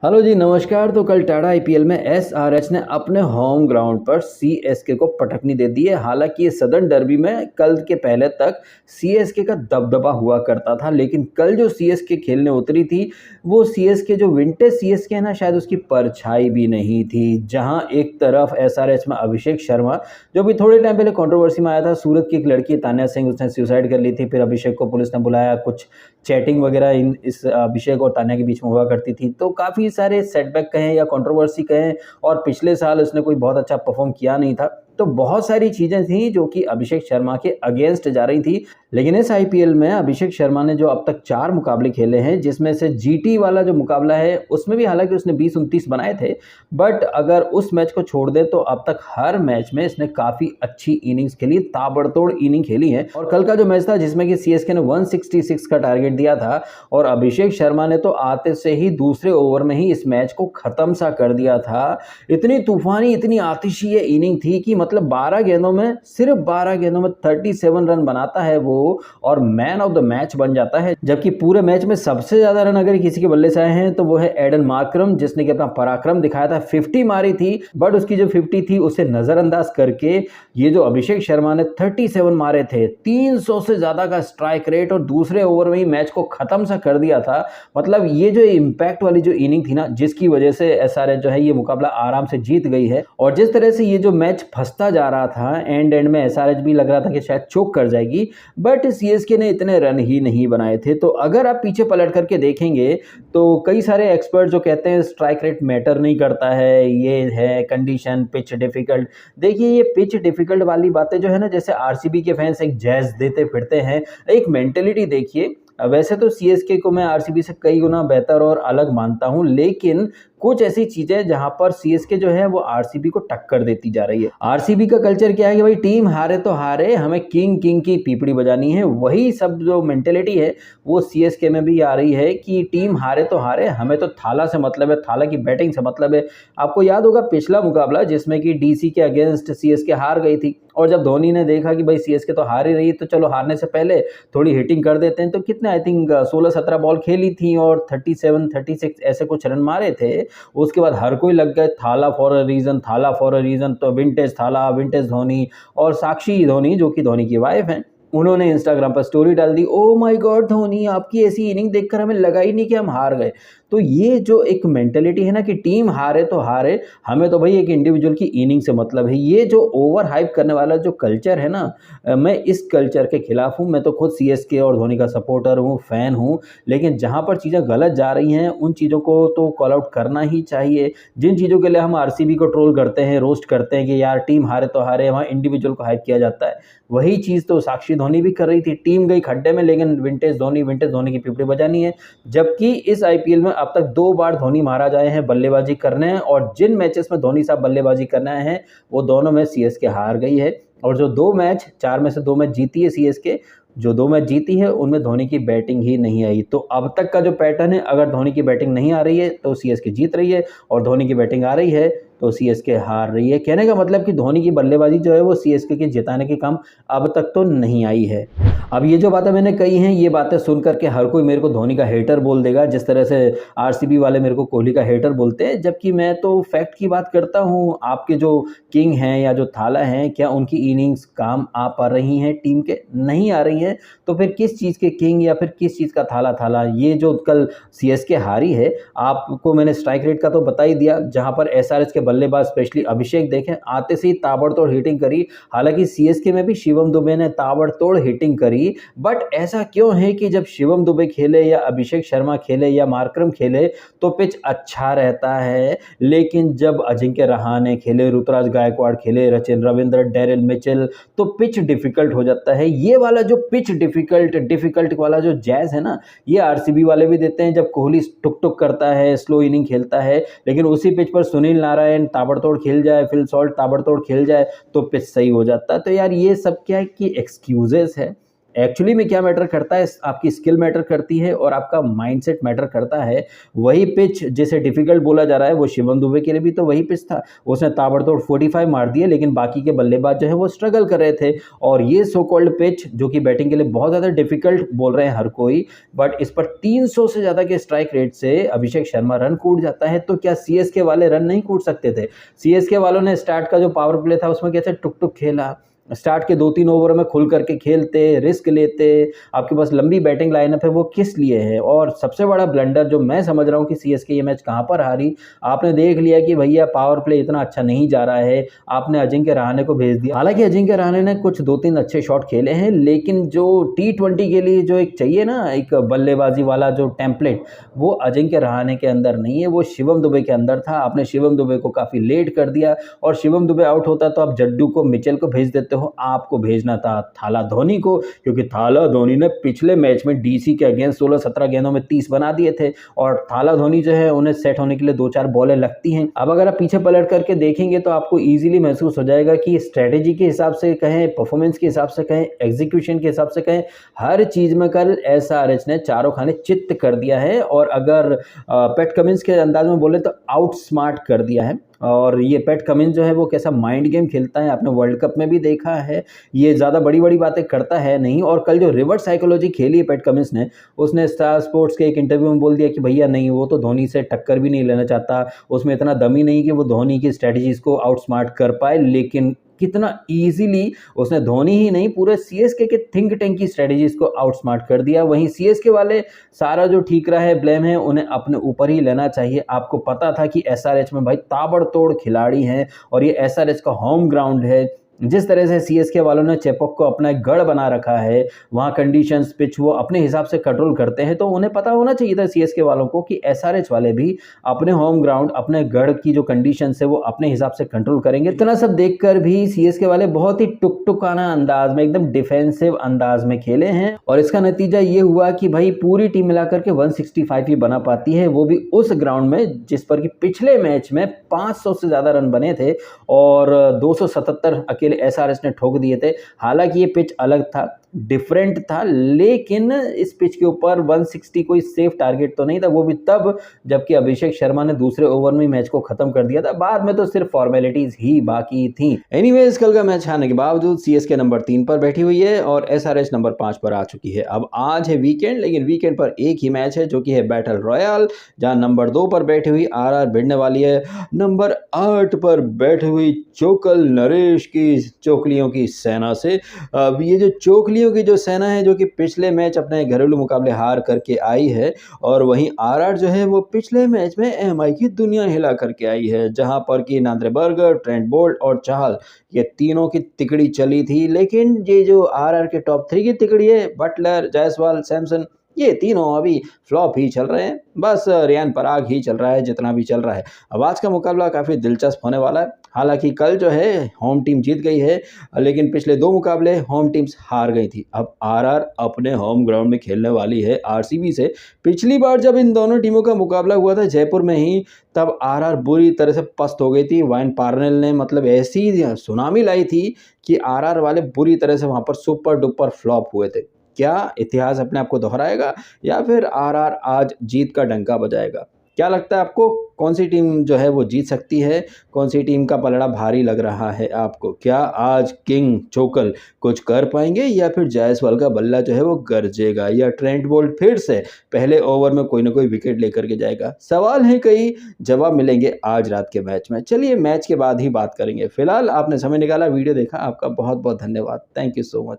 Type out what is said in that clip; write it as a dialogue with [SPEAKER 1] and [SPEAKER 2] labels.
[SPEAKER 1] Hello जी, नमस्कार। तो कल टाटा आईपीएल में एसआरएच ने अपने होम ग्राउंड पर सीएसके को पटकनी दे दी है। हालांकि ये सदर्न डर्बी में कल के पहले तक सीएसके का दबदबा हुआ करता था, लेकिन कल जो सीएसके खेलने उतरी थी वो सीएसके जो विंटेज सीएसके है ना, शायद उसकी परछाई भी नहीं थी। जहां एक तरफ एसआरएच में अभिषेक शर्मा, जो भी थोड़े टाइम पहले कंट्रोवर्सी में आया था, सूरत की एक लड़की तान्या सिंह, उसने सुसाइड कर ली थी, फिर अभिषेक को पुलिस ने बुलाया, कुछ चैटिंग वगैरह इस अभिषेक और तान्या के बीच में हुआ करती थी, तो काफ़ी सारे सेटबैक कहें या कंट्रोवर्सी कहें, और पिछले साल उसने कोई बहुत अच्छा परफॉर्म किया नहीं था। तो बहुत सारी चीज़ें थी जो कि अभिषेक शर्मा के अगेंस्ट जा रही थी। लेकिन इस आईपीएल में अभिषेक शर्मा ने जो अब तक 4 मुकाबले खेले हैं, जिसमें से जीटी वाला जो मुकाबला है उसमें भी हालांकि उसने 20-29 बनाए थे, बट अगर उस मैच को छोड़ दे तो अब तक हर मैच में इसने काफ़ी अच्छी इनिंग्स खेली, ताबड़तोड़ इनिंग खेली है। और कल का जो मैच था जिसमें कि सीएसके ने 166 का टारगेट दिया था, और अभिषेक शर्मा ने तो आते से ही दूसरे ओवर में ही इस मैच को खत्म सा कर दिया था। इतनी तूफानी, इतनी आतिशी ये इनिंग थी कि मतलब 12 गेंदों में, सिर्फ 12 गेंदों में 37 रन बनाता है वो, और मैन ऑफ द मैच बन जाता है। जबकि पूरे मैच में सबसे ज्यादा रन अगर किसी के बल्ले से आए हैं तो वो है एडन मार्करम, जिसने कि अपना पराक्रम दिखाया था, 50 मारी थी, बट उसकी जो 50 थी उसे नजरअंदाज करके ये जो अभिषेक शर्मा ने 37 मारे थे, 300 से ज्यादा का स्ट्राइक रेट, और दूसरे ओवर में ही मैच को खत्म सा कर दिया था। मतलब ये जो इंपैक्ट वाली जो इनिंग थी ना, जिसकी वजह से एसआरएच जो है ये मुकाबला आराम से जीत गई है। और जिस तरह से ये जो मैच फंसता जा रहा था, एंड में एसआरएच भी लग रहा था कि शायद चोक कर जाएगी, बट सीएसके ने इतने रन ही नहीं बनाए थे। तो अगर आप पीछे पलट करके देखेंगे तो कई सारे एक्सपर्ट जो कहते हैं स्ट्राइक रेट मैटर नहीं करता है, ये है कंडीशन, पिच डिफिकल्ट। देखिए, ये पिच डिफिकल्ट वाली बातें जो है ना, जैसे आरसीबी के फैंस एक जैज देते फिरते हैं, एक मेंटेलिटी देखिए। वैसे तो सीएसके को मैं आरसीबी से कई गुना बेहतर और अलग मानता हूं, लेकिन कुछ ऐसी चीजें जहां पर सीएसके जो है वो आरसीबी को टक्कर देती जा रही है। आरसीबी का कल्चर क्या है कि भाई टीम हारे तो हारे, हमें किंग किंग की पीपड़ी बजानी है। वही सब जो मेंटेलिटी है वो सीएसके में भी आ रही है कि टीम हारे तो हारे, हमें तो थाला से मतलब है, थाला की बैटिंग से मतलब है। आपको याद होगा पिछला मुकाबला जिसमें कि डीसी के अगेंस्ट सीएसके हार गई थी, और जब धोनी ने देखा कि भाई सीएसके तो हार ही रही है, तो चलो हारने से पहले थोड़ी हिटिंग कर देते हैं, तो कितने आई थिंक 16-17 बॉल खेली थी और 37-36 ऐसे कुछ रन मारे थे। उसके बाद हर कोई लग गए थाला फॉर अ रीजन, थाला फॉर अ रीजन, तो विंटेज थाला, विंटेज धोनी। और साक्षी धोनी, जो कि धोनी की वाइफ हैं, उन्होंने इंस्टाग्राम पर स्टोरी डाल दी, ओ माय गॉड धोनी, आपकी ऐसी इनिंग देखकर हमें लगा ही नहीं कि हम हार गए। तो ये जो एक मेंटेलिटी है ना कि टीम हारे तो हारे, हमें तो भाई एक इंडिविजुअल की इनिंग से मतलब है, ये जो ओवर हाइप करने वाला जो कल्चर है ना, मैं इस कल्चर के खिलाफ हूँ। मैं तो खुद सीएसके और धोनी का सपोर्टर हूँ, फैन हूँ, लेकिन जहाँ पर चीज़ें गलत जा रही हैं उन चीज़ों को तो कॉल आउट करना ही चाहिए। जिन चीज़ों के लिए हम आरसीबी को ट्रोल करते हैं, रोस्ट करते हैं कि यार टीम हारे तो हारे, वहाँ इंडिविजुअल को हाइप किया जाता है, वही चीज़ तो साक्षी धोनी भी कर रही थी। टीम गई खड्डे में, लेकिन विंटेज धोनी की पिपड़ी बजानी है। जबकि इस आईपीएल में अब तक 2 बार धोनी महाराज आए हैं बल्लेबाजी करने, और जिन मैचेस में धोनी साहब बल्लेबाजी करने आए हैं वो दोनों में सीएसके हार गई है। और जो 2 मैच, 4 में से 2 मैच जीती है सीएसके, जो 2 मैच जीती है उनमें धोनी की बैटिंग ही नहीं आई। तो अब तक का जो पैटर्न है, अगर धोनी की बैटिंग नहीं आ रही है तो सीएसके जीत रही है, और धोनी की बैटिंग आ रही है तो सीएसके हार रही है। कहने का मतलब कि धोनी की बल्लेबाजी जो है वो सीएसके के जिताने के काम अब तक तो नहीं आई है। अब ये जो बातें मैंने कही हैं, ये बातें सुन करके हर कोई मेरे को धोनी का हेटर बोल देगा, जिस तरह से आरसीबी वाले मेरे को कोहली का हेटर बोलते हैं। जबकि मैं तो फैक्ट की बात करता हूँ। आपके जो किंग हैं या जो थाला हैं, क्या उनकी इनिंग्स काम आ पा रही हैं टीम के? नहीं आ रही हैं। तो फिर किस चीज़ के किंग या फिर किस चीज़ का थाला? ये जो कल सीएसके हारी है, आपको मैंने स्ट्राइक रेट का तो बता ही दिया, जहां पर एसआरएच के बल्लेबाज स्पेशली अभिषेक देखें, आते से ही ताबड़तोड़ हिटिंग करी। हालांकि सीएसके में भी शिवम दुबे ने ताबड़तोड़ हिटिंग करी, बट ऐसा क्यों है कि जब शिवम दुबे खेले या अभिषेक शर्मा खेले या मार्करम खेले तो पिच अच्छा रहता है, लेकिन जब अजिंक्य रहाणे खेले, ऋतुराज गायकवाड़ खेले, सचिन रविंद्र, डेरिल मिचेल, तो पिच डिफिकल्ट हो जाता है। ये वाला जो पिच डिफिकल्ट वाला जो जैज है ना, ये आरसीबी वाले भी देते हैं। जब कोहली टुक टुक करता है, स्लो इनिंग खेलता है, लेकिन उसी पिच पर सुनील नारायण ताबड़तोड़ खेल जाए, फिल सॉल्ट ताबड़तोड़ खेल जाए, तो पिच सही हो जाता है। तो यार ये सब क्या है कि एक्सक्यूजेस है। एक्चुअली में क्या मैटर करता है, आपकी स्किल मैटर करती है और आपका माइंडसेट मैटर करता है। वही पिच जिसे डिफिकल्ट बोला जा रहा है, वो शिवम दुबे के लिए भी तो वही पिच था। उसने ताबड़तोड़ 45 मार दिए, लेकिन बाकी के बल्लेबाज जो है वो स्ट्रगल कर रहे थे। और ये सो कॉल्ड पिच जो कि बैटिंग के लिए बहुत ज़्यादा डिफिकल्ट बोल रहे हैं हर कोई, बट इस पर 300 से ज़्यादा के स्ट्राइक रेट से अभिषेक शर्मा रन कूट जाता है। तो क्या सीएसके वाले रन नहीं कूट सकते थे? सीएसके वालों ने स्टार्ट का जो पावर प्ले था उसमें कैसे टुक टुक खेला, स्टार्ट के 2-3 ओवर में खुल करके खेलते, रिस्क लेते, आपके पास लंबी बैटिंग लाइनअप है, वो किस लिए है? और सबसे बड़ा ब्लंडर जो मैं समझ रहा हूँ कि सीएसके ये मैच कहाँ पर हारी, आपने देख लिया कि भैया पावर प्ले इतना अच्छा नहीं जा रहा है, आपने अजिंक्य रहाणे को भेज दिया। हालांकि अजिंक्य रहाणे ने कुछ 2-3 अच्छे शॉट खेले हैं, लेकिन जो T20 के लिए जो एक चाहिए ना, एक बल्लेबाजी वाला जो टेम्पलेट, वो अजिंक्य रहाणे के अंदर नहीं है, वो शिवम दुबे के अंदर था। आपने शिवम दुबे को काफ़ी लेट कर दिया, और शिवम दुबे आउट होता तो आप जड्डू को, मिचेल को भेज देते हो। आपको भेजना था थाला धोनी को, क्योंकि थाला धोनी ने पिछले मैच में डीसी के अगेंस्ट 16-17 गेंदों में 30 बना दिए थे, और थाला धोनी जो है उन्हें सेट होने के लिए 2-4 बॉलें लगती हैं। अब अगर आप पीछे पलट करके देखेंगे तो आपको ईजिली महसूस हो जाएगा कि स्ट्रेटेजी के हिसाब से कहें, परफॉर्मेंस के हिसाब से कहें, एग्जीक्यूशन के हिसाब से कहें, हर चीज़ में कल एसआरएच ने चारों खाने चित्त कर दिया है। और अगर पैट कमिंस के अंदाज में बोले तो आउट स्मार्ट कर दिया है। और ये पैट कमिंस जो है वो कैसा माइंड गेम खेलता है, आपने वर्ल्ड कप में भी देखा है। ये ज़्यादा बड़ी बड़ी बातें करता है नहीं। और कल जो रिवर्स साइकोलॉजी खेली है पैट कमिंस ने, उसने स्टार स्पोर्ट्स के एक इंटरव्यू में बोल दिया कि भैया नहीं, वो तो धोनी से टक्कर भी नहीं लेना चाहता, उसमें इतना दम ही नहीं कि वो धोनी की स्ट्रैटेजीज को आउटस्मार्ट कर पाए। लेकिन कितना इजीली उसने धोनी ही नहीं, पूरे सीएसके के थिंक टैंक की स्ट्रेटजीज को आउटस्मार्ट कर दिया। वहीं सीएसके वाले सारा जो ठीक रहा है ब्लेम है उन्हें अपने ऊपर ही लेना चाहिए। आपको पता था कि एसआरएच में भाई ताबड़तोड़ खिलाड़ी हैं, और ये एसआरएच का होम ग्राउंड है। जिस तरह से सीएसके वालों ने चेपॉक को अपना एक गढ़ बना रखा है, वहाँ कंडीशंस, पिच वो अपने हिसाब से कंट्रोल करते हैं, तो उन्हें पता होना चाहिए था सीएसके वालों को कि एसआरएच वाले भी अपने होम ग्राउंड, अपने गढ़ की जो कंडीशंस है वो अपने हिसाब से कंट्रोल करेंगे। इतना सब देखकर भी सीएसके वाले बहुत ही टुकटुकाना अंदाज में, एकदम डिफेंसिव अंदाज में खेले हैं, और इसका नतीजा ये हुआ कि भाई पूरी टीम मिलाकर के 165 ही बना पाती है, वो भी उस ग्राउंड में जिस पर कि पिछले मैच में 500 से ज़्यादा रन बने थे और 277 एसआरएच ने ठोक दिए थे। हालांकि ये पिच अलग था, डिफरेंट था, लेकिन इस पिच के ऊपर 160 कोई सेफ टारगेट तो नहीं था, वो भी तब जबकि अभिषेक शर्मा ने दूसरे ओवर में मैच को खत्म कर दिया था। बाद में तो सिर्फ फॉर्मेलिटीज ही बाकी थी। एनीवेज, कल का मैच हारने के बावजूद सीएसके नंबर 3 पर बैठी हुई है और एसआरएच नंबर 5 पर आ चुकी है। अब आज है वीकेंड, लेकिन वीकेंड पर एक ही मैच है जो कि है बैटल रॉयल, जहां नंबर 2 पर बैठी हुई आरआर भिड़ने वाली है नंबर 8 पर बैठी हुई चोकल नरेश की चोकलियों की सेना से। अब ये जो चोकलियों की जो सेना है, जो कि पिछले मैच अपने घरेलू मुकाबले हार करके आई है, और वहीं आरआर जो है वो पिछले मैच में एमआई की दुनिया हिला करके आई है, जहां पर कि नांद्रे बर्गर, ट्रेंट बोल्ट और चाहल, ये तीनों की तिकड़ी चली थी। लेकिन ये जो आरआर के टॉप 3 की तिकड़ी है, बटलर, जायसवाल, सैमसन, ये तीनों अभी फ्लॉप ही चल रहे हैं। बस रियान पराग ही चल रहा है जितना भी चल रहा है। अब आज का मुकाबला काफ़ी दिलचस्प होने वाला है। हालांकि कल जो है होम टीम जीत गई है, लेकिन पिछले 2 मुकाबले होम टीम्स हार गई थी। अब आरआर अपने होम ग्राउंड में खेलने वाली है आरसीबी से। पिछली बार जब इन दोनों टीमों का मुकाबला हुआ था जयपुर में ही, तब आरआर बुरी तरह से पस्त हो गई थी। वाइन पार्नेल ने मतलब ऐसी सुनामी लाई थी कि आरआर वाले बुरी तरह से वहाँ पर सुपर डुपर फ्लॉप हुए थे। क्या इतिहास अपने आप को दोहराएगा, या फिर आरआर आज जीत का डंका बजाएगा? क्या लगता है आपको, कौन सी टीम जो है वो जीत सकती है? कौन सी टीम का पलड़ा भारी लग रहा है आपको? क्या आज किंग चोकल कुछ कर पाएंगे, या फिर जायसवाल का बल्ला जो है वो गरजेगा, या ट्रेंट बोल्ट फिर से पहले ओवर में कोई ना कोई विकेट लेकर के जाएगा? सवाल है कई, जवाब मिलेंगे आज रात के मैच में। चलिए मैच के बाद ही बात करेंगे। फिलहाल आपने समय निकाला, वीडियो देखा, आपका बहुत बहुत धन्यवाद। Thank you so much.